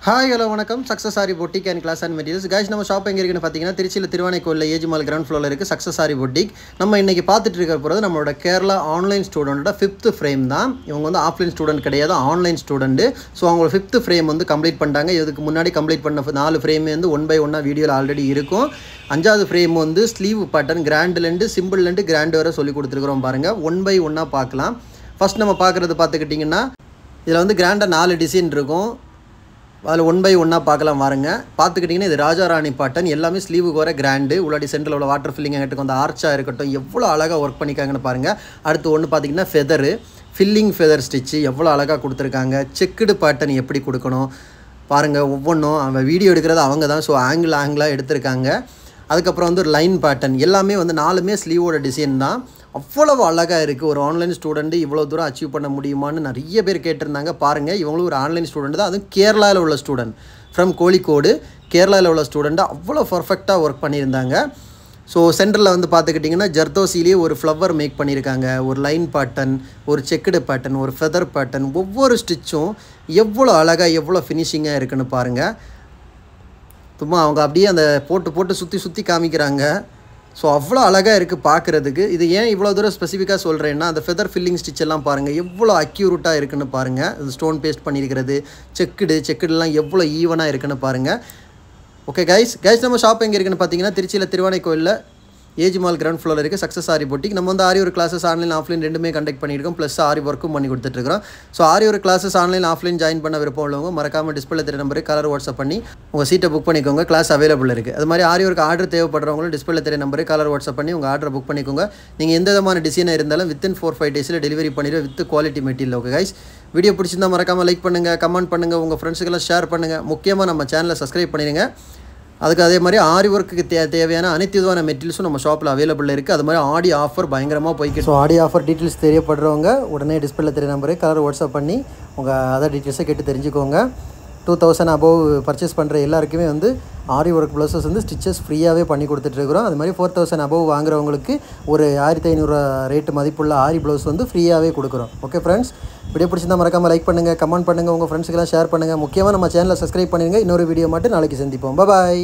Hi hello வணக்கம் success sari boutique and class and materials guys நம்ம shop எங்கே இருக்குன்னு பார்த்தீங்கன்னா திருச்சியில் திருவானைக்கோயிலில் ஏஜ் மால் கிரவுண்ட் ஃப்ளோரில் இருக்குது சக்ஸஸ் சாரி பொட்டிக். நம்ம இன்றைக்கி பார்த்துட்டு இருக்க போகிறது நம்மளோட கேரளா ஆன்லைன் ஸ்டூடெண்ட்டோட 5th ஃப்ரேம் தான். இவங்க வந்து ஆஃப்லைன் ஸ்டூடெண்ட் கிடையாது, ஆன்லைன் ஸ்டூடெண்ட்டு. ஸோ அவங்களோட 5th ஃப்ரேம் வந்து கம்ப்ளீட் பண்ணிட்டாங்க. இதுக்கு முன்னாடி கம்ப்ளீட் பண்ண 4 ஃப்ரேமே வந்து 1 by 1 வீடியோவில் ஆல்ரெடி இருக்கும். 5வது ஃப்ரேம் வந்து ஸ்லீவ் பேட்டர்ன் கிராண்ட்லேருந்து சிம்பிள்லேருந்து கிராண்ட் வரை சொல்லி கொடுத்துருக்குறோம் பாருங்கள். 1 by 1 பார்க்கலாம். ஃபஸ்ட் நம்ம பார்க்குறது பார்த்துக்கிட்டிங்கன்னா இதில் வந்து கிராண்டாக 4 டிசைன் இருக்கும். அதில் 1 by 1 பார்க்கலாம் வாருங்க. பார்த்துக்கிட்டிங்கன்னா இது ராஜா ராணி பாட்டன், எல்லாமே ஸ்லீவுக்கு வர கிராண்டு. உள்ளாடி சென்டரில் உள்ள வாட்டர் ஃபில்லிங் ஆகிட்டு அந்த ஆர்ச்சாக இருக்கட்டும், எவ்வளோ அழகாக ஒர்க் பண்ணிக்காங்கன்னு பாருங்கள். அடுத்து ஒன்று பார்த்திங்கன்னா ஃபெதரு, ஃபில்லிங் ஃபெதர் ஸ்டிச்சு எவ்வளோ அழகாக கொடுத்துருக்காங்க. செக்குடு பேட்டர்ன் எப்படி கொடுக்கணும் பாருங்கள். ஒவ்வொன்றும் அவன் வீடியோ எடுக்கிறது அவங்க தான். ஸோ ஆங்கிளாக எடுத்திருக்காங்க. அதுக்கப்புறம் வந்து ஒரு லைன் பேட்டர்ன், எல்லாமே வந்து 4மே ஸ்லீவோட டிசைன் தான். அவ்வளவு அழகாக இருக்குது. ஒரு ஆன்லைன் ஸ்டூடெண்ட்டு இவ்வளோ தூரம் அச்சீவ் பண்ண முடியுமான்னு நிறைய பேர் கேட்டிருந்தாங்க. பாருங்கள், இவங்களும் ஒரு ஆன்லைன் ஸ்டூடெண்ட் தான். அதுவும் கேரளாவில் உள்ள ஸ்டூடெண்ட், ஃப்ரம் கோழிக்கோடு கேரளாவில் உள்ள ஸ்டூடெண்ட்டு அவ்வளோ பர்ஃபெக்டாக ஒர்க் பண்ணியிருந்தாங்க. ஸோ சென்டரில் வந்து பார்த்துக்கிட்டிங்கன்னா ஜர்தோசிலேயே ஒரு ஃப்ளவர் மேக் பண்ணியிருக்காங்க, ஒரு லைன் பேட்டர்ன், ஒரு செக்குடு பேட்டர்ன், ஒரு ஃபெதர் பேட்டர்ன். ஒவ்வொரு ஸ்டிச்சும் எவ்வளோ அழகாக எவ்வளோ ஃபினிஷிங்காக இருக்குன்னு பாருங்கள். சும்மா அவங்க அப்படியே அந்த போட்டு சுற்றி காமிக்கிறாங்க. ஸோ அவ்வளோ அழகாக இருக்குது பார்க்குறதுக்கு. இது ஏன் இவ்வளோ தூரம் ஸ்பெசிஃபிக்காக சொல்கிறேன்னா, அந்த ஃபெதர் ஃபில்லிங் ஸ்டிச் எல்லாம் பாருங்கள் எவ்வளோ அக்யூரேட்டாக இருக்குன்னு பாருங்கள். அது ஸ்டோன் பேஸ்ட் பண்ணியிருக்கிறது, செக்குடுலாம் எவ்வளோ ஈவனாக இருக்குன்னு பாருங்கள். ஓகே கைஸ் நம்ம ஷாப் எங்கே இருக்குன்னு பார்த்தீங்கன்னா திருச்சியில் திருவானைக்கோயிலில் ஏஜ் மால் கிரவுண்ட் ஃப்ளோரில் இருக்குது சக்ஸஸ் சாரி பொட்டிக். நம்ம வந்து ஆரி ஒரு கிளாஸஸ் ஆன்லைன் ஆஃப்லைன் ரெண்டுமே கண்டக்ட் பண்ணியிருக்கோம். ப்ளஸ் ஆரி ஒர்க்கும் பண்ணி கொடுத்துட்ருக்கோம். ஸோ ஆரி ஒரு கிளாஸஸ் ஆன்லைன் ஆஃப்லைன் ஜாயின் பண்ண விருப்பம் உள்ளவங்க மறக்காமல் டிஸ்பிளே தெரிய நம்பருக்கு கலர் வாட்ஸ்அப் பண்ணி உங்கள் சீட்டை புக் பண்ணிக்கோங்க. கிளாஸ் அவைலபிள் இருக்குது. அது மாதிரி ஆரி ஒர்க்கு ஆர்டர் தேவைப்படுறவங்களும் டிஸ்பிளே தெரிய நம்பருக்கு கலர் வாட்ஸ்அப் பண்ணி உங்கள் ஆர்டர் புக் பண்ணிக்கோங்க. நீங்கள் எந்த விதமான டிசைனாக இருந்தாலும் வித்தின் 4-5 டேஸில் டெலிவரி பண்ணிடுவோம் with quality material. Okay guys, video பிடிச்சிருந்தால் மறக்காமல் லைக் பண்ணுங்கள், கமெண்ட் பண்ணுங்கள், உங்கள் ஃப்ரெண்ட்ஸுக்கெல்லாம் ஷேர் பண்ணுங்கள். முக்கியமாக நம்ம சேனலை சப்ஸ்கிரைப் பண்ணிடுங்க. அதுக்கு அதே மாதிரி ஆரி ஒர்க்குக்கு தேவையான அனைத்து விதமான மெட்டீரியல்ஸும் நம்ம ஷாப்பில் அவைலபிள் இருக்குது. அது மாதிரி ஆடி ஆஃபர் பயங்கரமாக போய்க்கு. ஸோ ஆடி ஆஃபர் டீட்டெயில்ஸ் தெரியப்படுறவங்க உடனே டிஸ்பிளே தெரிய நம்பருக்கு கலர் வாட்ஸ்அப் பண்ணி உங்கள் அதர் டீட்டெயில்ஸை கேட்டு தெரிஞ்சுக்கோங்க. 2000 அபவ் பர்ச்சேஸ் பண்ணுற எல்லாருக்குமே வந்து ஆரி ஒர்க் ப்ளவுசஸ் வந்து ஸ்டிச்சஸ் ஃப்ரீயாகவே பண்ணி கொடுத்துட்ருக்குறோம். அது மாதிரி 4000 அபவ் வாங்குறவங்களுக்கு ஒரு 1500 ரேட்டு மதிப்புள்ள ஆரி ப்ளவுஸ் வந்து ஃப்ரீயாகவே கொடுக்குறோம். ஓகே ஃப்ரெண்ட்ஸ், வீடியோ பிடிச்சிருந்தால் மறக்காமல் லைக் பண்ணுங்கள், கமெண்ட் பண்ணுங்கள், உங்கள் ஃப்ரெண்ட்ஸுக்கெல்லாம் ஷேர் பண்ணுங்கள். முக்கியமாக நம்ம சேனலை சப்ஸ்கிரைப் பண்ணிடுங்க. இன்னொரு வீடியோ மட்டும் நாளைக்கு சந்திப்போம். பாய்.